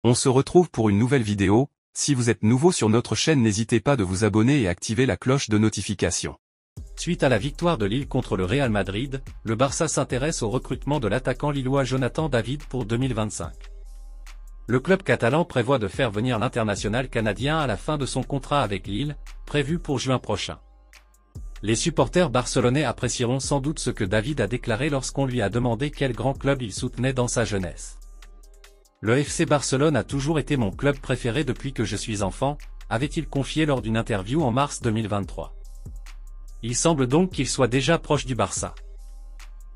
On se retrouve pour une nouvelle vidéo. Si vous êtes nouveau sur notre chaîne, n'hésitez pas de vous abonner et activer la cloche de notification. Suite à la victoire de Lille contre le Real Madrid, le Barça s'intéresse au recrutement de l'attaquant lillois Jonathan David pour 2025. Le club catalan prévoit de faire venir l'international canadien à la fin de son contrat avec Lille, prévu pour juin prochain. Les supporters barcelonais apprécieront sans doute ce que David a déclaré lorsqu'on lui a demandé quel grand club il soutenait dans sa jeunesse. Le FC Barcelone a toujours été mon club préféré depuis que je suis enfant, avait-il confié lors d'une interview en mars 2023. Il semble donc qu'il soit déjà proche du Barça.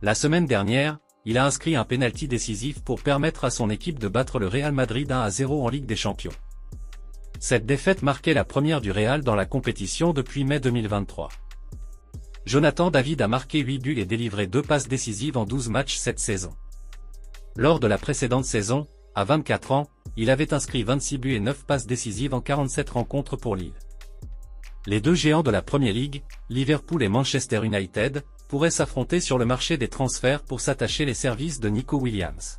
La semaine dernière, il a inscrit un pénalty décisif pour permettre à son équipe de battre le Real Madrid 1-0 en Ligue des Champions. Cette défaite marquait la première du Real dans la compétition depuis mai 2023. Jonathan David a marqué 8 buts et délivré 2 passes décisives en 12 matchs cette saison. Lors de la précédente saison, à 24 ans, il avait inscrit 26 buts et 9 passes décisives en 47 rencontres pour Lille. Les deux géants de la Premier League, Liverpool et Manchester United, pourraient s'affronter sur le marché des transferts pour s'attacher les services de Nico Williams.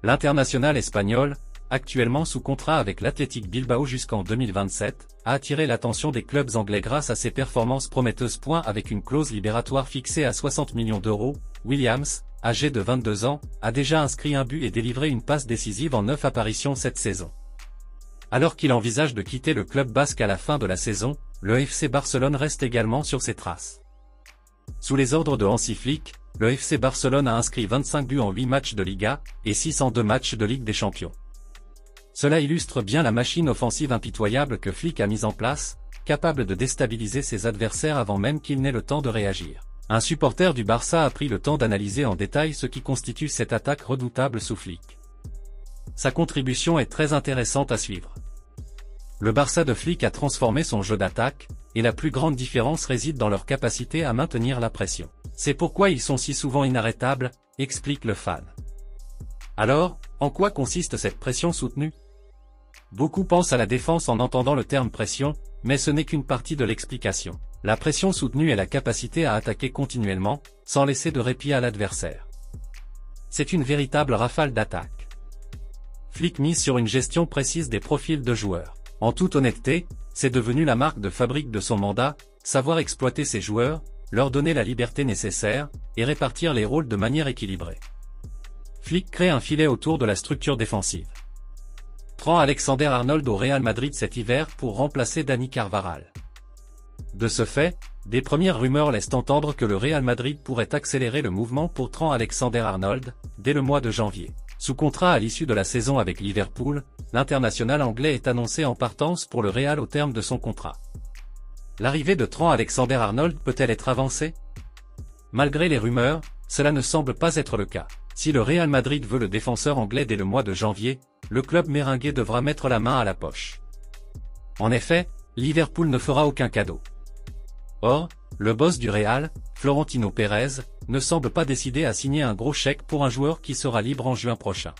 L'international espagnol, actuellement sous contrat avec l'Athletic Bilbao jusqu'en 2027, a attiré l'attention des clubs anglais grâce à ses performances prometteuses. Avec une clause libératoire fixée à 60 millions d'euros, Williams, âgé de 22 ans, a déjà inscrit un but et délivré une passe décisive en 9 apparitions cette saison. Alors qu'il envisage de quitter le club basque à la fin de la saison, le FC Barcelone reste également sur ses traces. Sous les ordres de Hansi Flick, le FC Barcelone a inscrit 25 buts en 8 matchs de Liga, et 6 en 2 matchs de Ligue des Champions. Cela illustre bien la machine offensive impitoyable que Flick a mise en place, capable de déstabiliser ses adversaires avant même qu'ils n'aient le temps de réagir. Un supporter du Barça a pris le temps d'analyser en détail ce qui constitue cette attaque redoutable sous Flick. Sa contribution est très intéressante à suivre. Le Barça de Flick a transformé son jeu d'attaque, et la plus grande différence réside dans leur capacité à maintenir la pression. C'est pourquoi ils sont si souvent inarrêtables, explique le fan. Alors, en quoi consiste cette pression soutenue? Beaucoup pensent à la défense en entendant le terme pression, mais ce n'est qu'une partie de l'explication. La pression soutenue est la capacité à attaquer continuellement, sans laisser de répit à l'adversaire. C'est une véritable rafale d'attaque. Flick mise sur une gestion précise des profils de joueurs. En toute honnêteté, c'est devenu la marque de fabrique de son mandat, savoir exploiter ses joueurs, leur donner la liberté nécessaire, et répartir les rôles de manière équilibrée. Flick crée un filet autour de la structure défensive. Trent Alexander-Arnold au Real Madrid cet hiver pour remplacer Dani Carvajal. De ce fait, des premières rumeurs laissent entendre que le Real Madrid pourrait accélérer le mouvement pour Trent Alexander-Arnold, dès le mois de janvier. Sous contrat à l'issue de la saison avec Liverpool, l'international anglais est annoncé en partance pour le Real au terme de son contrat. L'arrivée de Trent Alexander-Arnold peut-elle être avancée? Malgré les rumeurs, cela ne semble pas être le cas. Si le Real Madrid veut le défenseur anglais dès le mois de janvier, le club méringué devra mettre la main à la poche. En effet, Liverpool ne fera aucun cadeau. Or, le boss du Real, Florentino Pérez, ne semble pas décidé à signer un gros chèque pour un joueur qui sera libre en juin prochain.